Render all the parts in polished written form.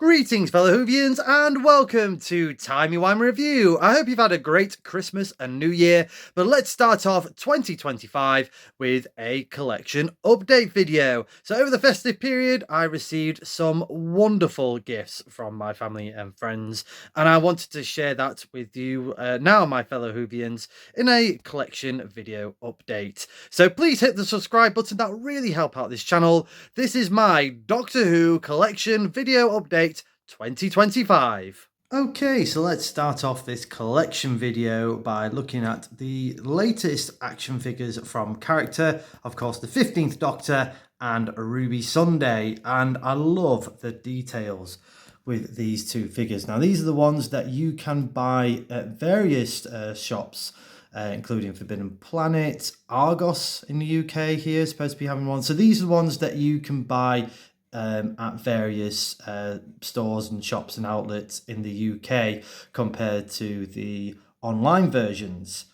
Greetings, fellow Whovians, and welcome to Timey Wimey Review. I hope you've had a great Christmas and New Year, but let's start off 2025 with a collection update video. So over the festive period, I received some wonderful gifts from my family and friends, and I wanted to share that with you now, my fellow Whovians, in a collection video update. So please hit the subscribe button, that will really help out this channel. This is my Doctor Who collection video update 2025. Okay, so let's start off this collection video by looking at the latest action figures from character, of course the 15th Doctor and Ruby Sunday, and I love the details with these two figures. Now these are the ones that you can buy at various shops, including Forbidden Planet, Argos in the UK here is supposed to be having one. So these are the ones that you can buy at various stores and shops and outlets in the UK compared to the online versions.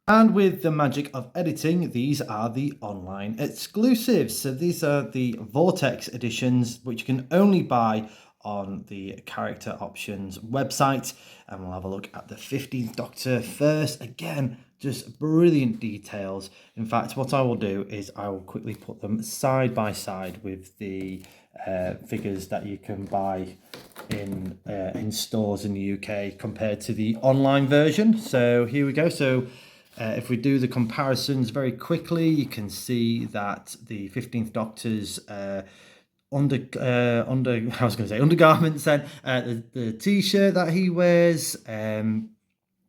And with the magic of editing, these are the online exclusives. So these are the Vortex editions, which you can only buy on the character options website. And we'll have a look at the 15th Doctor first. Again, just brilliant details. In fact, what I will do is I will quickly put them side by side with the figures that you can buy in stores in the UK compared to the online version. So here we go. So if we do the comparisons very quickly, you can see that the 15th Doctor's undergarments, then the t-shirt that he wears,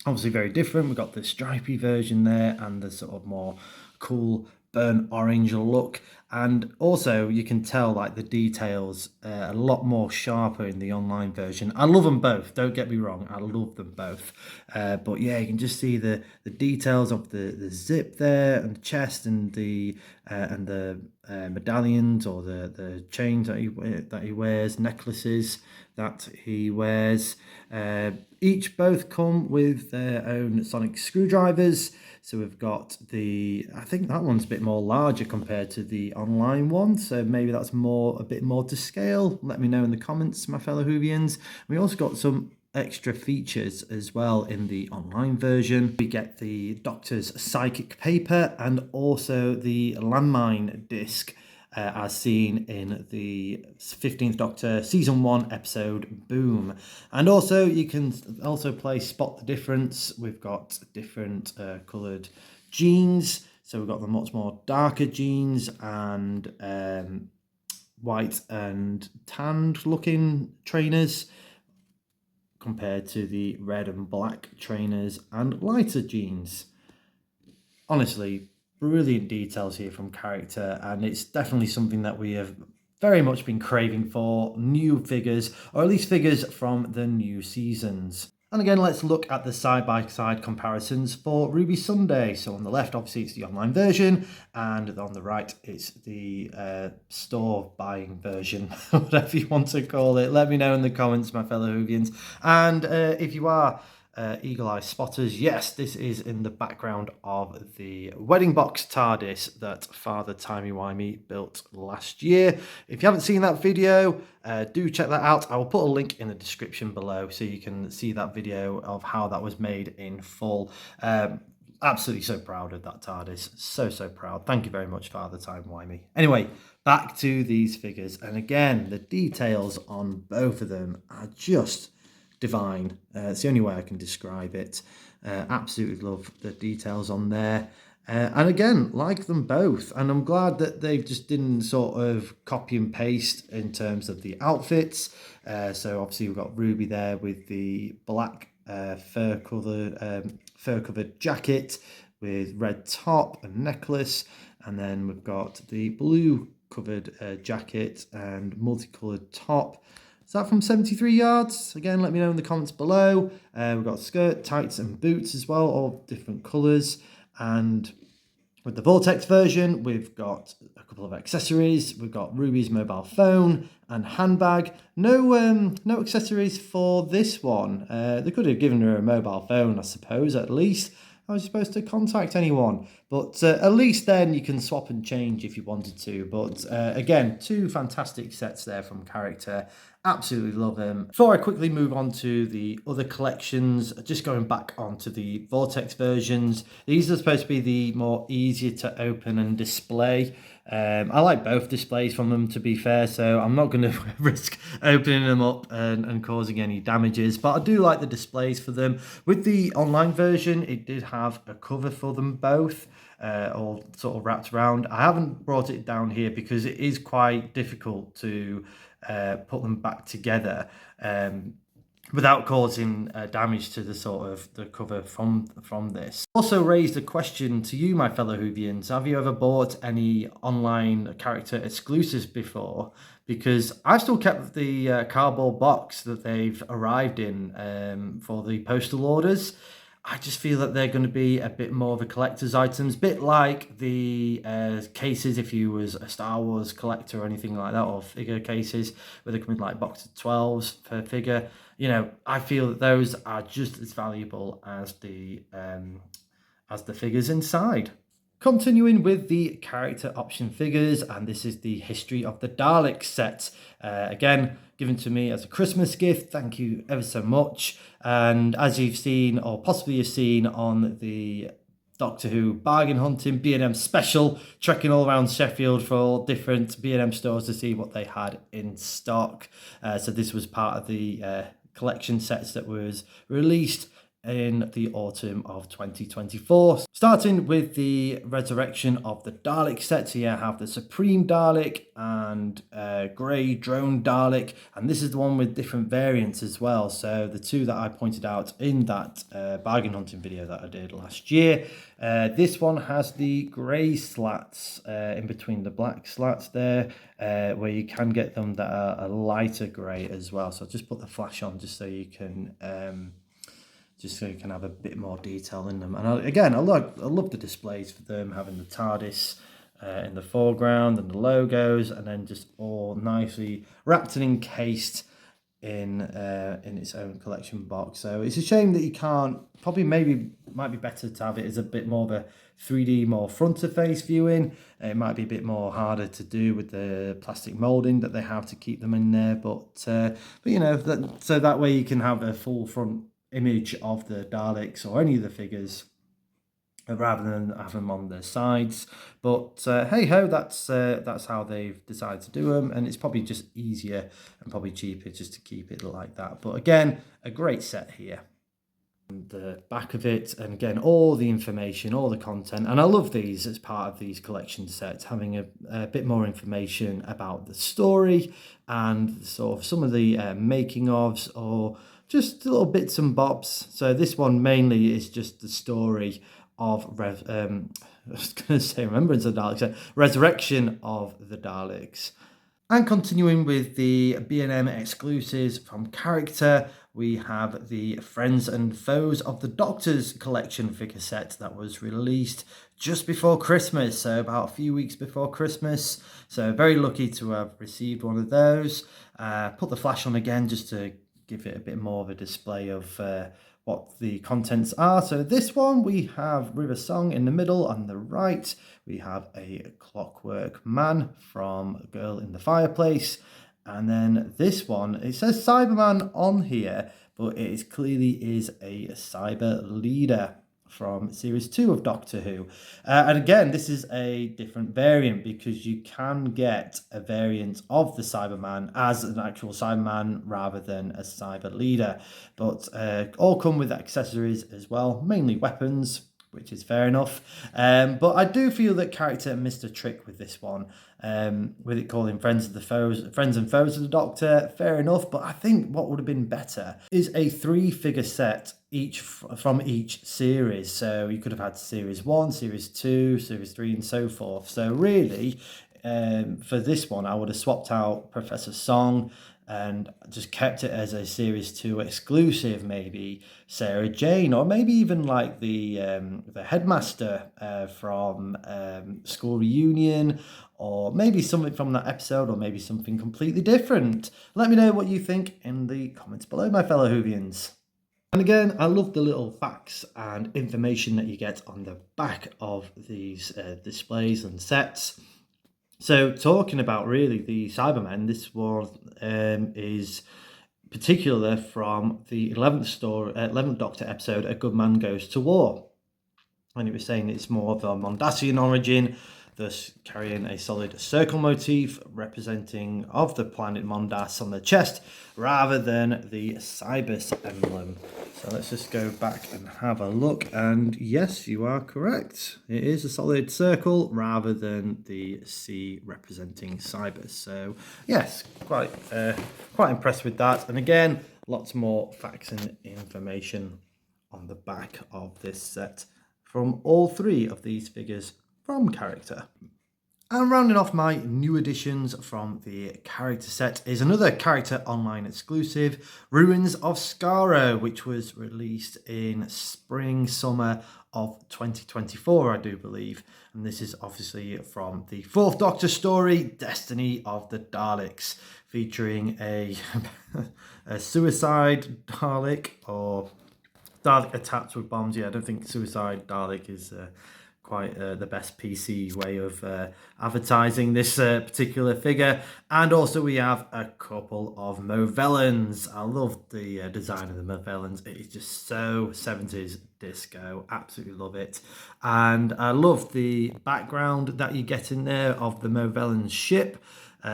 obviously very different. We've got the stripy version there and the sort of more cool burnt orange look, and also you can tell like the details a lot more sharper in the online version. I love them both, don't get me wrong, I love them both, but yeah, you can just see the details of the zip there and the chest and the medallions or the chains that he wears, necklaces that he wears. Both come with their own sonic screwdrivers. So we've got I think that one's a bit more larger compared to the online one. So maybe that's a bit more to scale. Let me know in the comments, my fellow Whovians. We also got some extra features as well in the online version. We get the Doctor's psychic paper and also the landmine disc, as seen in the 15th Doctor Season 1 episode Boom. And also you can also play Spot the Difference. We've got different coloured jeans. So we've got the much more darker jeans and white and tanned looking trainers compared to the red and black trainers and lighter jeans. Honestly, brilliant details here from character, and it's definitely something that we have very much been craving for, new figures, or at least figures from the new seasons. And again, let's look at the side-by-side comparisons for Ruby Sunday. So on the left, obviously, it's the online version, and on the right, it's the store buying version, whatever you want to call it. Let me know in the comments, my fellow Whovians. And if you are eagle-eye spotters, yes, this is in the background of the wedding box TARDIS that Father Timey Wimey built last year. If you haven't seen that video, do check that out. I will put a link in the description below so you can see that video of how that was made in full. Absolutely so proud of that TARDIS. So proud. Thank you very much, Father Timey Wimey. Anyway, back to these figures. And again, the details on both of them are just divine. It's the only way I can describe it. Absolutely love the details on there. And again, like them both. And I'm glad that they just didn't sort of copy and paste in terms of the outfits. So obviously we've got Ruby there with the black fur-covered jacket with red top and necklace. And then we've got the blue covered jacket and multicolored top. Is that from 73 yards? Again, let me know in the comments below. We've got skirt, tights and boots as well, all different colours. And with the Vortex version, we've got a couple of accessories. We've got Ruby's mobile phone and handbag. No accessories for this one. They could have given her a mobile phone, I suppose, at least. I was supposed to contact anyone, but at least then you can swap and change if you wanted to. But again, two fantastic sets there from character, Absolutely love him. Before I quickly move on to the other collections, just going back onto the Vortex versions, these are supposed to be the more easier to open and display. I like both displays from them, to be fair, so I'm not going to risk opening them up and causing any damages, but I do like the displays for them. With the online version, it did have a cover for them both. All sort of wrapped around. I haven't brought it down here because it is quite difficult to put them back together without causing damage to the sort of the cover from this. Also raised a question to you, my fellow Whovians. Have you ever bought any online character exclusives before? Because I've still kept the cardboard box that they've arrived in for the postal orders. I just feel that they're going to be a bit more of a collector's items, bit like the cases if you was a Star Wars collector or anything like that, or figure cases where they come in like box of 12s per figure. You know, I feel that those are just as valuable as the figures inside. Continuing with the character option figures, and this is the History of the Daleks set. Again, given to me as a Christmas gift. Thank you ever so much. And as you've seen, or possibly you've seen on the Doctor Who bargain hunting B&M special, trekking all around Sheffield for different B&M stores to see what they had in stock. So this was part of the collection sets that was released in the autumn of 2024. Starting with the Resurrection of the Dalek set, here I have the Supreme Dalek and Grey Drone Dalek, and this is the one with different variants as well. So the two that I pointed out in that bargain hunting video that I did last year. This one has the grey slats in between the black slats there, where you can get them that are a lighter grey as well. So I'll just put the flash on just so you can have a bit more detail in them. And I love the displays for them, having the TARDIS in the foreground and the logos, and then just all nicely wrapped and encased in its own collection box. So it's a shame that you can't, might be better to have it as a bit more of a 3D, more front of face viewing. It might be a bit more harder to do with the plastic molding that they have to keep them in there, but you know, so that way you can have a full front image of the Daleks or any of the figures rather than have them on the sides. But hey ho, that's how they've decided to do them, and it's probably just easier and probably cheaper just to keep it like that. But again, a great set here. And the back of it, and again, all the information, all the content, and I love these as part of these collection sets, having a bit more information about the story and sort of some of the making ofs, or just little bits and bobs. So this one mainly is just the story of I was going to say Remembrance of the Daleks, Resurrection of the Daleks. And continuing with the B&M exclusives from character, we have the Friends and Foes of the Doctor's collection figure set that was released just before Christmas, so about a few weeks before Christmas. So very lucky to have received one of those. Put the flash on again just to give it a bit more of a display of what the contents are. So this one, we have River Song in the middle. On the right, we have a Clockwork Man from Girl in the Fireplace. And then this one, it says Cyberman on here, but it clearly is a cyber leader from series 2 of Doctor Who. And again, this is a different variant because you can get a variant of the Cyberman as an actual Cyberman rather than a cyber leader. But all come with accessories as well, mainly weapons, which is fair enough. But I do feel that character missed a trick with this one. With it calling Friends and Foes of the Doctor, fair enough. But I think what would have been better is a 3-figure set each from each series. So you could have had series 1, series 2, series 3, and so forth. So really, for this one, I would have swapped out Professor Song and just kept it as a series 2 exclusive, maybe Sarah Jane, or maybe even like the headmaster from School Reunion, or maybe something from that episode, or maybe something completely different. Let me know what you think in the comments below, my fellow Whovians. And again, I love the little facts and information that you get on the back of these displays and sets. So talking about really the Cybermen, this one is particular from the 11th Doctor episode, A Good Man Goes to War. And it was saying it's more of a Mondasian origin, thus carrying a solid circle motif representing of the planet Mondas on the chest, rather than the Cybus emblem. So let's just go back and have a look. And yes, you are correct. It is a solid circle rather than the C representing Cybus. So yes, quite impressed with that. And again, lots more facts and information on the back of this set from all three of these figures from character. And rounding off my new additions from the character set is another character online exclusive, Ruins of Skaro, which was released in summer of 2024, I do believe. And this is obviously from the 4th Doctor story, Destiny of the Daleks, featuring a suicide Dalek, or Dalek attacked with bombs. Yeah, I don't think Suicide Dalek is quite the best PC way of advertising this particular figure. And also we have a couple of Movellans. I love the design of the Movellans. It is just so 70s disco. Absolutely love it. And I love the background that you get in there of the Movellans ship.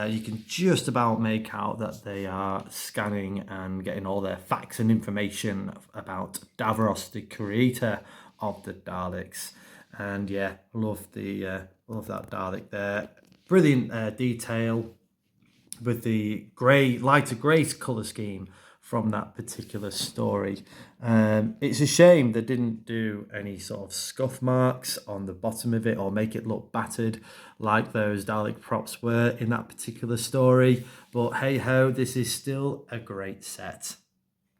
You can just about make out that they are scanning and getting all their facts and information about Davros, the creator of the Daleks. And yeah, love that Dalek there. Brilliant detail with the lighter grey colour scheme from that particular story. It's a shame they didn't do any sort of scuff marks on the bottom of it or make it look battered like those Dalek props were in that particular story. But hey ho, this is still a great set.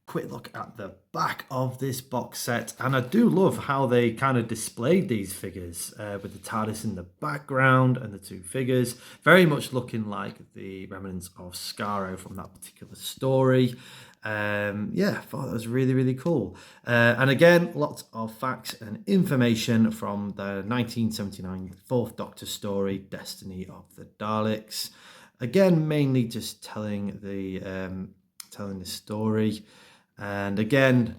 Quick look at the back of this box set, and I do love how they kind of displayed these figures with the TARDIS in the background and the two figures very much looking like the remnants of Skaro from that particular story. Yeah, I thought that was really cool. And again, lots of facts and information from the 1979 4th Doctor story, Destiny of the Daleks. Again, mainly just telling the story. And again,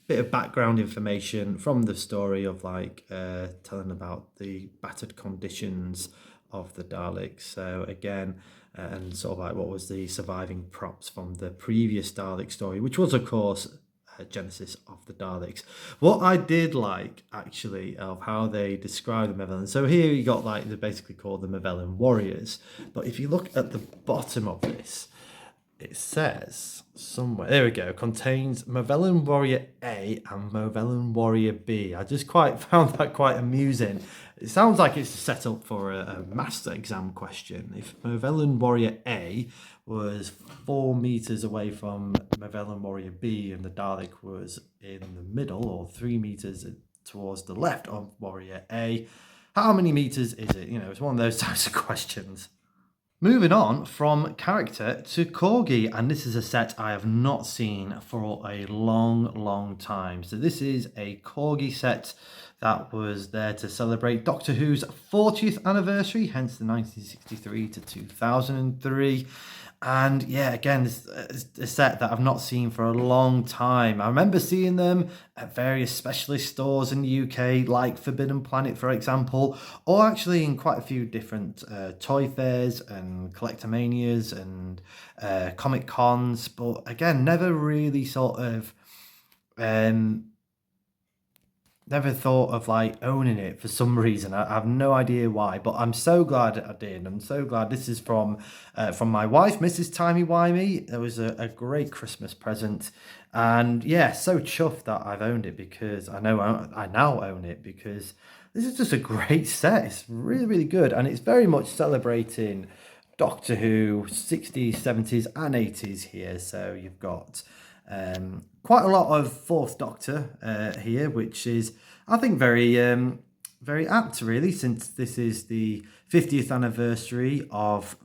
bit of background information from the story of telling about the battered conditions of the Daleks. So again, and sort of like what was the surviving props from the previous Dalek story, which was of course Genesis of the Daleks. What I did like actually of how they describe the Movellans. So here you got they're basically called the Movellan warriors. But if you look at the bottom of this, it says somewhere, there we go, contains Movellan Warrior A and Movellan Warrior B. I just found that quite amusing. It sounds like it's set up for a master exam question. If Movellan Warrior A was 4 meters away from Movellan Warrior B and the Dalek was in the middle, or 3 meters towards the left of Warrior A, how many meters is it? It's one of those types of questions. Moving on from character to Corgi, and this is a set I have not seen for a long time. So this is a Corgi set that was there to celebrate Doctor Who's 40th anniversary, hence the 1963 to 2003. And yeah, again, it's a set that I've not seen for a long time. I remember seeing them at various specialist stores in the UK, like Forbidden Planet, for example, or actually in quite a few different toy fairs and collectomanias and comic cons. But again, never really sort of never thought of owning it for some reason. I have no idea why, but I'm so glad I did. I'm so glad. This is from my wife, Mrs. Timey Wimey. It was a great Christmas present, and yeah, so chuffed that I've owned it, because I know I now own it, because this is just a great set. It's really good, and it's very much celebrating Doctor Who 60s, 70s, and 80s here. So you've got quite a lot of 4th Doctor here, which is, I think, very apt, really, since this is the 50th anniversary of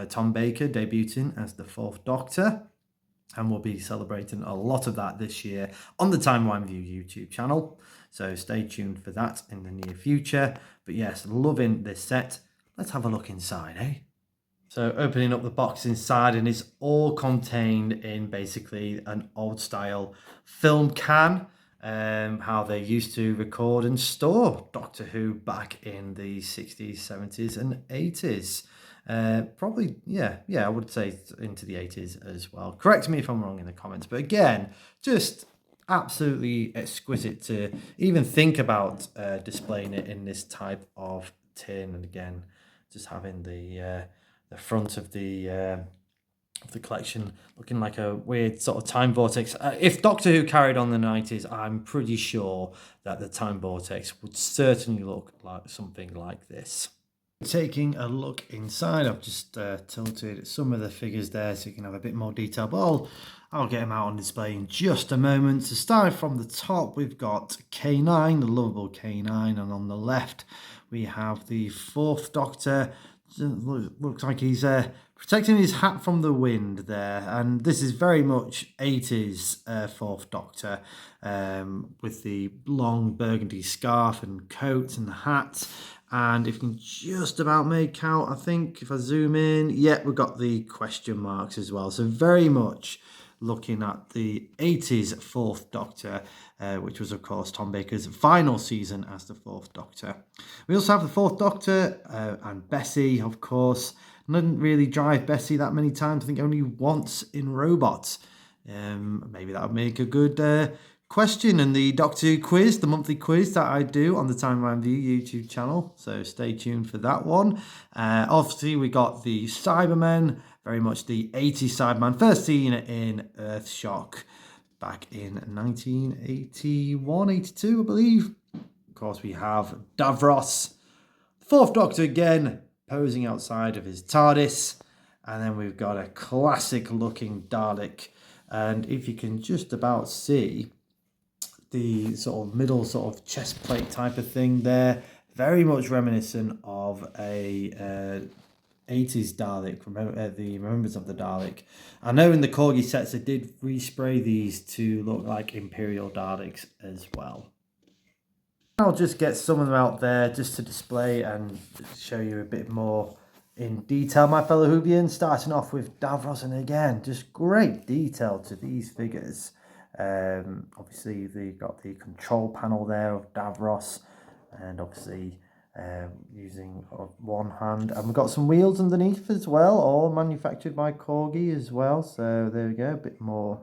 Tom Baker debuting as the 4th Doctor. And we'll be celebrating a lot of that this year on the Time Wine View YouTube channel. So stay tuned for that in the near future. But yes, loving this set. let's have a look inside, eh? So opening up the box inside, and it's all contained in basically an old style film can, how they used to record and store Doctor Who back in the 60s, 70s and 80s. Probably, yeah, I would say into the 80s as well. Correct me if I'm wrong in the comments. But again, just absolutely exquisite to even think about displaying it in this type of tin. And again, just having the front of the collection looking like a weird sort of time vortex. If Doctor Who carried on the 90s, I'm pretty sure that the time vortex would certainly look like something like this. Taking a look inside, I've just tilted some of the figures there so you can have a bit more detail, but I'll get them out on display in just a moment. So starting from the top, we've got K9, the lovable K9, and on the left we have the Fourth Doctor. Looks like he's protecting his hat from the wind there, and this is very much 80s Fourth Doctor, with the long burgundy scarf and coat and the hat. And if you can just about make out, I think if I zoom in, yeah, we've got the question marks as well. So very much looking at the 80s Fourth Doctor, which was, of course, Tom Baker's final season as the Fourth Doctor. We also have the Fourth Doctor and Bessie, of course. I didn't really drive Bessie that many times. I think only once in Robots. Maybe that would make a good question in the Doctor Who quiz, the monthly quiz that I do on the Timey Wimey YouTube channel. So stay tuned for that one. Obviously, we got the Cybermen, very much the 80s Cyberman, first seen in Earthshock back in 1981, 82, I believe. Of course, we have Davros, Fourth Doctor again, posing outside of his TARDIS. And then we've got a classic looking Dalek. And if you can just about see the sort of middle sort of chest plate type of thing there, very much reminiscent of a 80s Dalek, the Remembrance of the Dalek. I know in the Corgi sets they did respray these to look like Imperial Daleks as well. I'll just get some of them out there just to display and show you a bit more in detail, my fellow Whovians, starting off with Davros, and again, just great detail to these figures. Obviously, they've got the control panel there of Davros, and obviously using one hand, and we've got some wheels underneath as well, all manufactured by Corgi as well. So there we go, a bit more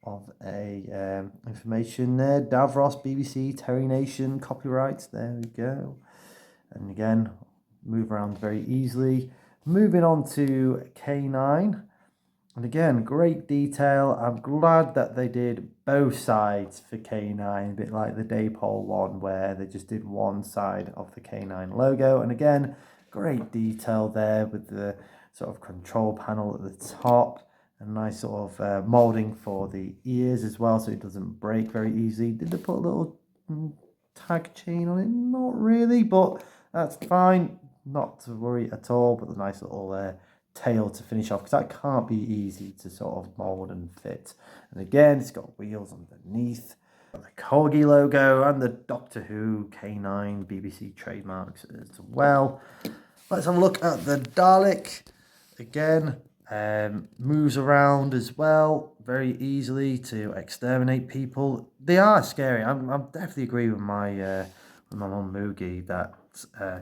of a information there. Davros, BBC, Terry Nation, copyrights. There we go. And again, move around very easily. Moving on to K9. And again, great detail. I'm glad that they did both sides for K9, a bit like the Daypole one where they just did one side of the K9 logo. And again, great detail there with the sort of control panel at the top. A nice sort of moulding for the ears as well, so it doesn't break very easily. Did they put a little tag chain on it? Not really, but that's fine. Not to worry at all, but the nice little tail to finish off, because that can't be easy to sort of mould and fit. And again, it's got wheels underneath. Got the Corgi logo and the Doctor Who K9 BBC trademarks as well. Let's have a look at the Dalek. Again, moves around as well very easily to exterminate people. They are scary. I'm definitely agree with my mum Moogie that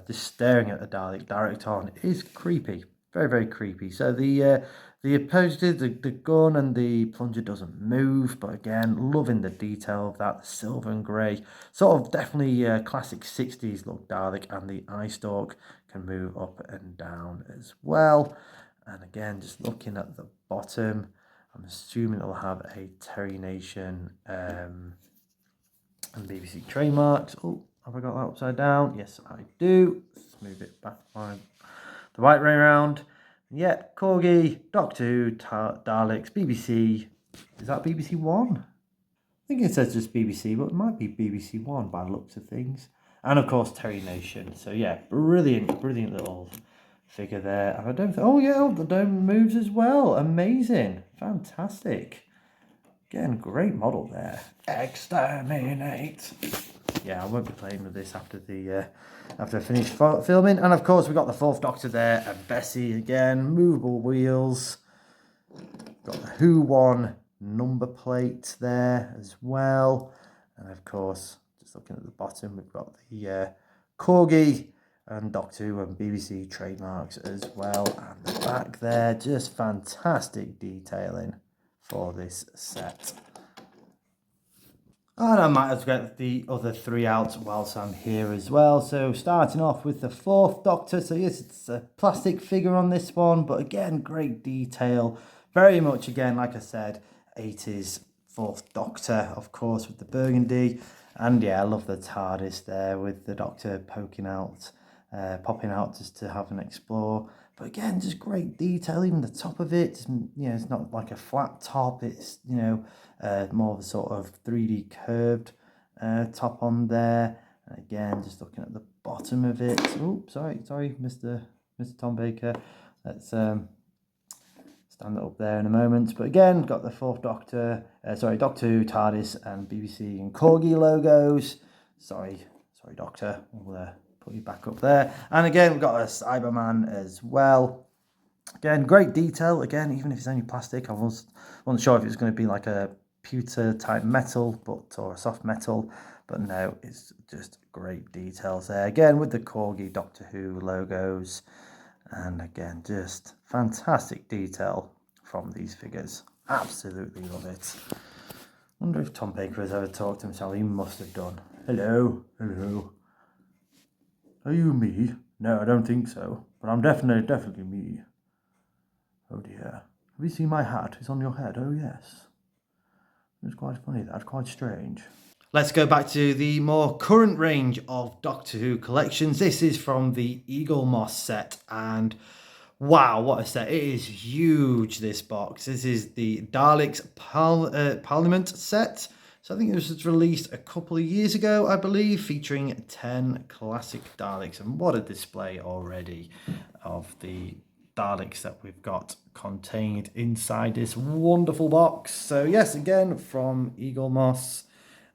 just staring at the Dalek direct on is creepy, very, very creepy. So the opposite, the gun and the plunger doesn't move, but again, loving the detail of that, the silver and grey, sort of definitely classic 60s look Dalek, and the eye stalk can move up and down as well. And again, just looking at the bottom, I'm assuming it'll have a Terry Nation and BBC trademarks. Oh, have I got that upside down? Yes, I do. Let's move it back the right way around. Yeah, Corgi, Doctor Who, Daleks, BBC. Is that BBC One? I think it says just BBC, but it might be BBC One by the looks of things. And of course, Terry Nation. So yeah, brilliant little figure there. And I don't think, oh yeah, the dome moves as well. Amazing. Fantastic. Again, great model there. Exterminate. yeah, I won't be playing with this after I finish filming. And of course, we've got the Fourth Doctor there, and Bessie again, movable wheels. Got the Who One number plate there as well. And of course, just looking at the bottom, we've got the Corgi and Doctor Who and BBC trademarks as well. And the back there, just fantastic detailing for this set. And I might as well get the other 3 out whilst I'm here as well. So starting off with the Fourth Doctor. So yes, it's a plastic figure on this one, but again, great detail. Very much, again, like I said, 80s Fourth Doctor, of course, with the burgundy. And yeah, I love the TARDIS there with the Doctor popping out just to have an explore. But again, just great detail, even the top of it, you know, it's not like a flat top, it's, you know, more of a sort of 3D curved top on there. And again, just looking at the bottom of it. Oh, sorry, Mr. Tom Baker. Let's stand it up there in a moment. But again, got the Fourth Doctor, Doctor Who, TARDIS, and BBC and Corgi logos. Sorry, Doctor. We'll put you back up there. And again, we've got a Cyberman as well. Again, great detail. Again, even if it's only plastic, I wasn't sure if it was going to be like a pewter type metal, or a soft metal, but no, it's just great details there. Again, with the Corgi Doctor Who logos, and again, just fantastic detail from these figures. Absolutely love it. Wonder if Tom Baker has ever talked to himself. He must have done. Hello. Are you me? No, I don't think so. But I'm definitely me. Oh dear. Have you seen my hat? It's on your head. Oh yes. It's quite funny. That's quite strange. Let's go back to the more current range of Doctor Who collections. This is from the Eagle Moss set, and wow, what a set. It is huge, this box. This is the Daleks Parliament set. So I think it was released a couple of years ago, I believe, featuring 10 classic Daleks. And what a display already of the Daleks that we've got contained inside this wonderful box. So yes, again, from Eagle Moss.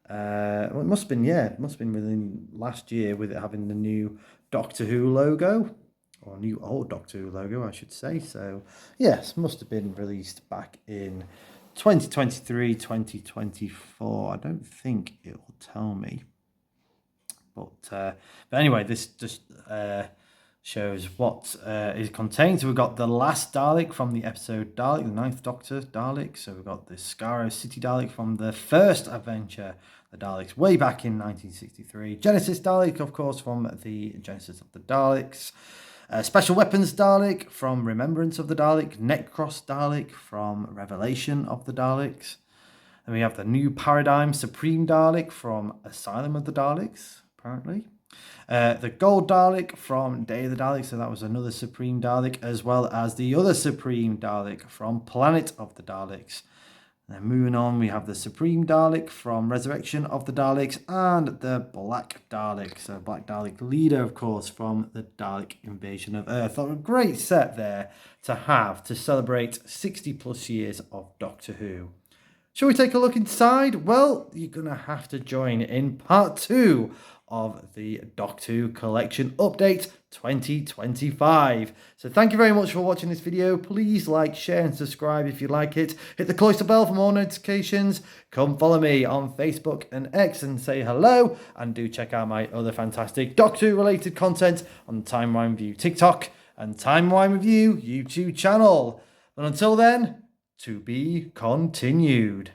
Well, it must have been within last year, with it having the new Doctor Who logo, or new old Doctor Who logo, I should say. So yes, must have been released back in 2023, 2024. I don't think it will tell me, but anyway, this just shows what is contained. So we've got the last Dalek from the episode Dalek, the 9th Doctor Dalek. So we've got the Skaro City Dalek from the first adventure, the Daleks, way back in 1963. Genesis Dalek, of course, from the Genesis of the Daleks. Special Weapons Dalek from Remembrance of the Dalek. Necros Dalek from Revelation of the Daleks. Then we have the New Paradigm Supreme Dalek from Asylum of the Daleks, apparently. The Gold Dalek from Day of the Daleks, so that was another Supreme Dalek, as well as the other Supreme Dalek from Planet of the Daleks. Then moving on, we have the Supreme Dalek from Resurrection of the Daleks, and the Black Dalek. So Black Dalek leader, of course, from the Dalek Invasion of Earth. A great set there to have to celebrate 60 plus years of Doctor Who. Shall we take a look inside? Well, you're going to have to join in part 2 of the Doctor Who Collection Update 2025. So thank you very much for watching this video. Please like, share and subscribe if you like it. Hit the cloister bell for more notifications. Come follow me on Facebook and X and say hello. And do check out my other fantastic Doctor Who related content on the Timey Wimey Review TikTok and Timey Wimey Review YouTube channel. But until then, to be continued.